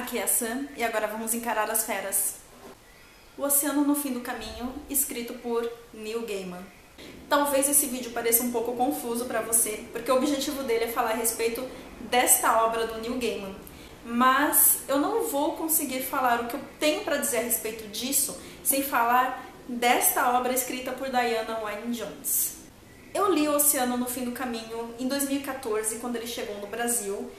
Aqui é a Sam e agora vamos encarar as feras. O Oceano no Fim do Caminho, escrito por Neil Gaiman. Talvez esse vídeo pareça um pouco confuso para você, porque o objetivo dele é falar a respeito desta obra do Neil Gaiman. Mas eu não vou conseguir falar o que eu tenho para dizer a respeito disso sem falar desta obra escrita por Diana Wynne Jones. Eu li O Oceano no Fim do Caminho em 2014, quando ele chegou no Brasil.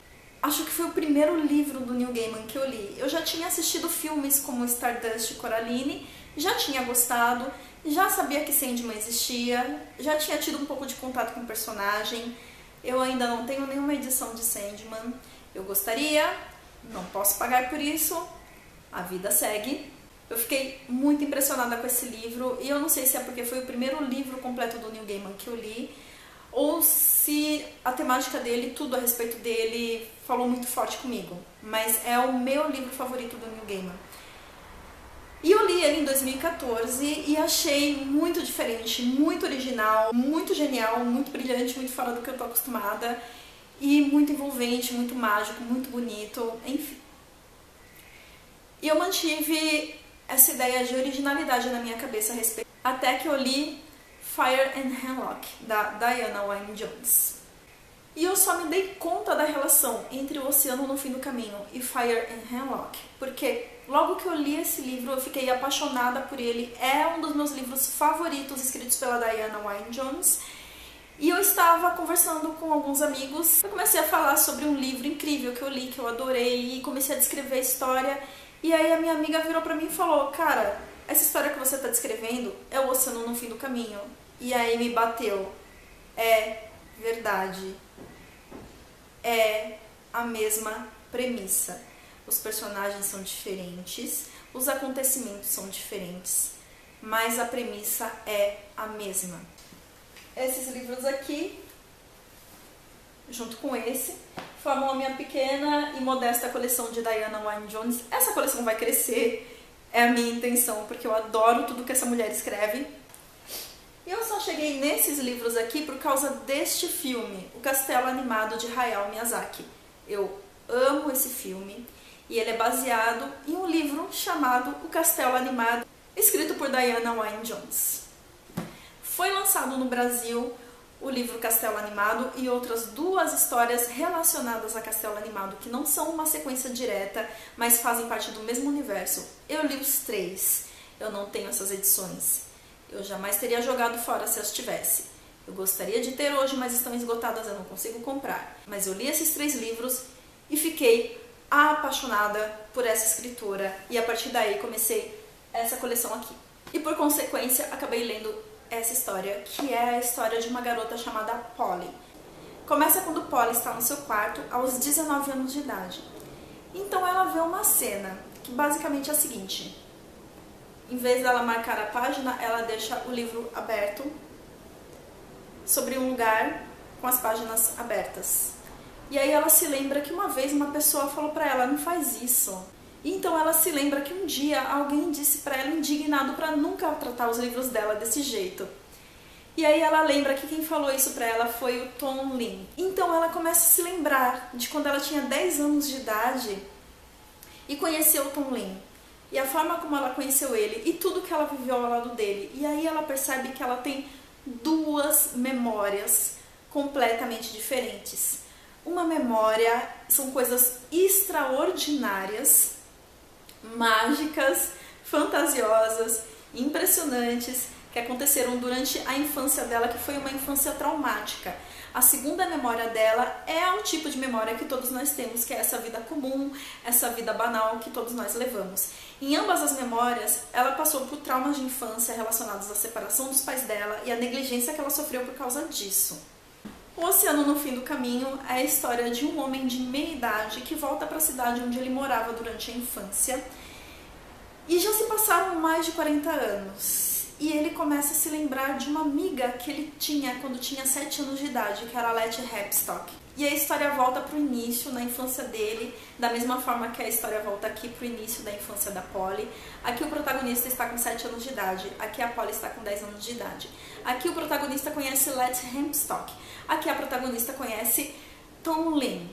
Acho que foi o primeiro livro do Neil Gaiman que eu li. Eu já tinha assistido filmes como Stardust e Coraline, já tinha gostado, já sabia que Sandman existia, já tinha tido um pouco de contato com o personagem. Eu ainda não tenho nenhuma edição de Sandman. Eu gostaria, não posso pagar por isso, a vida segue. Eu fiquei muito impressionada com esse livro e eu não sei se é porque foi o primeiro livro completo do Neil Gaiman que eu li, ou se a temática dele, tudo a respeito dele, falou muito forte comigo. Mas é o meu livro favorito do Neil Gaiman. E eu li ele em 2014 e achei muito diferente, muito original, muito genial, muito brilhante, muito fora do que eu tô acostumada. E muito envolvente, muito mágico, muito bonito, enfim. E eu mantive essa ideia de originalidade na minha cabeça a respeito, até que eu li Fire and Hemlock, da Diana Wynne Jones. E eu só me dei conta da relação entre O Oceano no Fim do Caminho e Fire and Hemlock, porque logo que eu li esse livro eu fiquei apaixonada por ele. É um dos meus livros favoritos escritos pela Diana Wynne Jones. E eu estava conversando com alguns amigos, eu comecei a falar sobre um livro incrível que eu li, que eu adorei, e comecei a descrever a história. E aí a minha amiga virou pra mim e falou: cara, essa história que você está descrevendo é O Oceano no Fim do Caminho. E aí me bateu. É verdade. É a mesma premissa. Os personagens são diferentes, os acontecimentos são diferentes, mas a premissa é a mesma. Esses livros aqui, junto com esse, formam a minha pequena e modesta coleção de Diana Wynne Jones. Essa coleção vai crescer, é a minha intenção, porque eu adoro tudo que essa mulher escreve. E eu só cheguei nesses livros aqui por causa deste filme, O Castelo Animado de Hayao Miyazaki. Eu amo esse filme e ele é baseado em um livro chamado O Castelo Animado, escrito por Diana Wynne Jones. Foi lançado no Brasil o livro Castelo Animado e outras duas histórias relacionadas a Castelo Animado, que não são uma sequência direta, mas fazem parte do mesmo universo. Eu li os três, eu não tenho essas edições. Eu jamais teria jogado fora se as tivesse. Eu gostaria de ter hoje, mas estão esgotadas, eu não consigo comprar. Mas eu li esses três livros e fiquei apaixonada por essa escritora. E a partir daí comecei essa coleção aqui. E por consequência, acabei lendo essa história, que é a história de uma garota chamada Polly. Começa quando Polly está no seu quarto aos 19 anos de idade. Então ela vê uma cena que basicamente é a seguinte: em vez dela marcar a página, ela deixa o livro aberto sobre um lugar com as páginas abertas. E aí ela se lembra que uma vez uma pessoa falou pra ela: não faz isso. E então ela se lembra que um dia alguém disse pra ela, indignado, pra nunca tratar os livros dela desse jeito. E aí ela lembra que quem falou isso pra ela foi o Tom Lin. Então ela começa a se lembrar de quando ela tinha 10 anos de idade e conheceu o Tom Lin. E a forma como ela conheceu ele e tudo que ela viveu ao lado dele. E aí ela percebe que ela tem duas memórias completamente diferentes. Uma memória são coisas extraordinárias, mágicas, fantasiosas, impressionantes, que aconteceram durante a infância dela, que foi uma infância traumática. A segunda memória dela é o tipo de memória que todos nós temos, que é essa vida comum, essa vida banal que todos nós levamos. Em ambas as memórias, ela passou por traumas de infância relacionados à separação dos pais dela e à negligência que ela sofreu por causa disso. O Oceano no Fim do Caminho é a história de um homem de meia idade que volta para a cidade onde ele morava durante a infância. E já se passaram mais de 40 anos. E ele começa a se lembrar de uma amiga que ele tinha quando tinha 7 anos de idade, que era a Letty Hepstock. E a história volta para o início, na infância dele, da mesma forma que a história volta aqui para o início da infância da Polly. Aqui o protagonista está com 7 anos de idade, aqui a Polly está com 10 anos de idade. Aqui o protagonista conhece Letty Hepstock, aqui a protagonista conhece Tom Lin.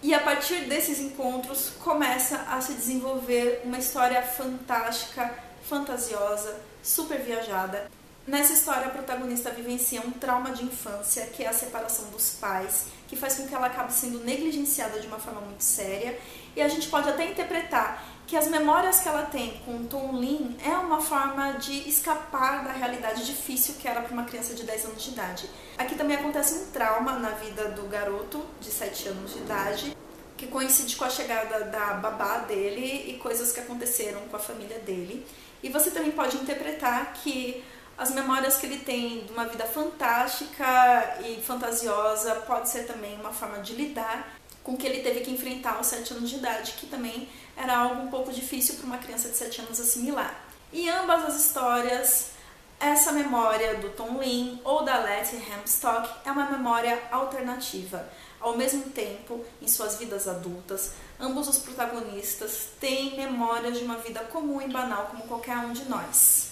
E a partir desses encontros começa a se desenvolver uma história fantástica, fantasiosa, super viajada. Nessa história, a protagonista vivencia um trauma de infância, que é a separação dos pais, que faz com que ela acabe sendo negligenciada de uma forma muito séria. E a gente pode até interpretar que as memórias que ela tem com Tom Lin é uma forma de escapar da realidade difícil que era para uma criança de 10 anos de idade. Aqui também acontece um trauma na vida do garoto de 7 anos de idade, que coincide com a chegada da babá dele e coisas que aconteceram com a família dele. E você também pode interpretar que as memórias que ele tem de uma vida fantástica e fantasiosa pode ser também uma forma de lidar com o que ele teve que enfrentar aos 7 anos de idade, que também era algo um pouco difícil para uma criança de 7 anos assimilar. Em ambas as histórias, essa memória do Tom Lin ou da Letty Hamstock é uma memória alternativa. Ao mesmo tempo, em suas vidas adultas, ambos os protagonistas têm memórias de uma vida comum e banal como qualquer um de nós.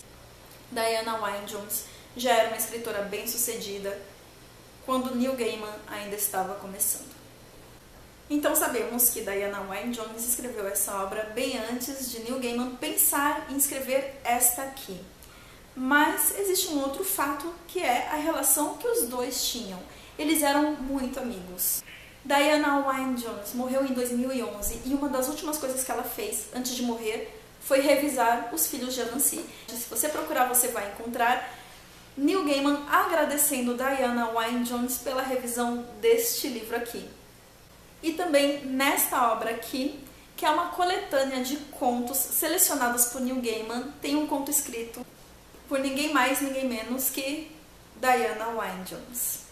Diana Wynne Jones já era uma escritora bem-sucedida quando Neil Gaiman ainda estava começando. Então sabemos que Diana Wynne Jones escreveu essa obra bem antes de Neil Gaiman pensar em escrever esta aqui. Mas existe um outro fato, que é a relação que os dois tinham. Eles eram muito amigos. Diana Wynne Jones morreu em 2011 e uma das últimas coisas que ela fez antes de morrer foi revisar Os Filhos de Anansi. Se você procurar, você vai encontrar Neil Gaiman agradecendo Diana Wynne Jones pela revisão deste livro aqui. E também nesta obra aqui, que é uma coletânea de contos selecionados por Neil Gaiman, tem um conto escrito por ninguém mais, ninguém menos que Diana Wynne Jones.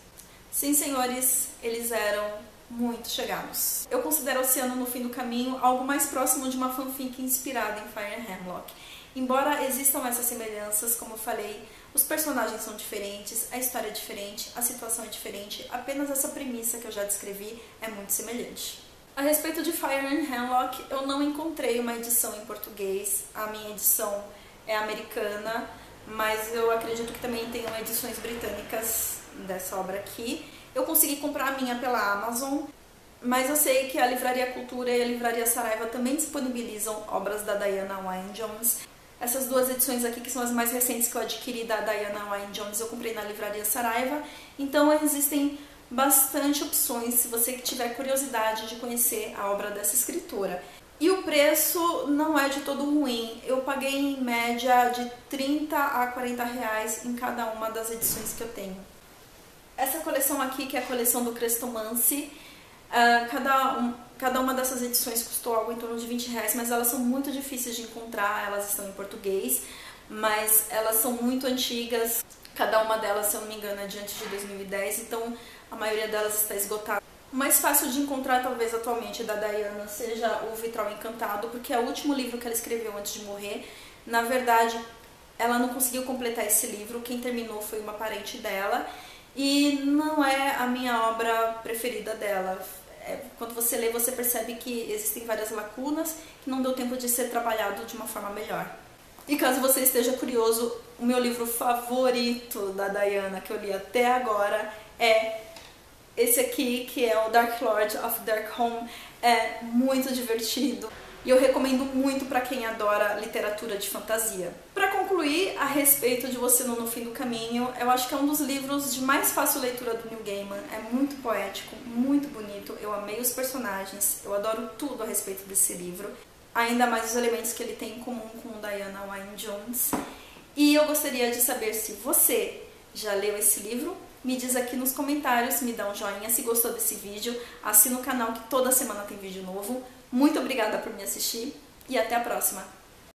Sim, senhores, eles eram muito chegados. Eu considero Oceano no Fim do Caminho algo mais próximo de uma fanfic inspirada em Fire and Hemlock. Embora existam essas semelhanças, como eu falei, os personagens são diferentes, a história é diferente, a situação é diferente, apenas essa premissa que eu já descrevi é muito semelhante. A respeito de Fire and Hemlock, eu não encontrei uma edição em português, a minha edição é americana, mas eu acredito que também tenham edições britânicas dessa obra aqui. Eu consegui comprar a minha pela Amazon, mas eu sei que a Livraria Cultura e a Livraria Saraiva também disponibilizam obras da Diana Wynne Jones. Essas duas edições aqui, que são as mais recentes que eu adquiri da Diana Wynne Jones, eu comprei na Livraria Saraiva. Então existem bastante opções se você tiver curiosidade de conhecer a obra dessa escritora. E o preço não é de todo ruim. Eu paguei em média de 30 a 40 reais em cada uma das edições que eu tenho. Essa coleção aqui, que é a coleção do Crestomanci, cada uma dessas edições custou algo em torno de 20 reais, mas elas são muito difíceis de encontrar, elas estão em português, mas elas são muito antigas, cada uma delas, se eu não me engano, é de antes de 2010, então a maioria delas está esgotada. O mais fácil de encontrar, talvez, atualmente, da Diana seja O Vitral Encantado, porque é o último livro que ela escreveu antes de morrer. Na verdade, ela não conseguiu completar esse livro, quem terminou foi uma parente dela, e não é a minha obra preferida dela. Quando você lê, você percebe que existem várias lacunas, que não deu tempo de ser trabalhado de uma forma melhor. E caso você esteja curioso, o meu livro favorito da Diana, que eu li até agora, é esse aqui, que é o Dark Lord of Darkholme. É muito divertido e eu recomendo muito para quem adora literatura de fantasia. Para concluir, a respeito de Oceano no Fim do Caminho, eu acho que é um dos livros de mais fácil leitura do Neil Gaiman. É muito poético, muito bonito, eu amei os personagens, eu adoro tudo a respeito desse livro. Ainda mais os elementos que ele tem em comum com Diana Wynne Jones. E eu gostaria de saber se você já leu esse livro. Me diz aqui nos comentários, me dá um joinha se gostou desse vídeo, assina o canal que toda semana tem vídeo novo. Muito obrigada por me assistir e até a próxima!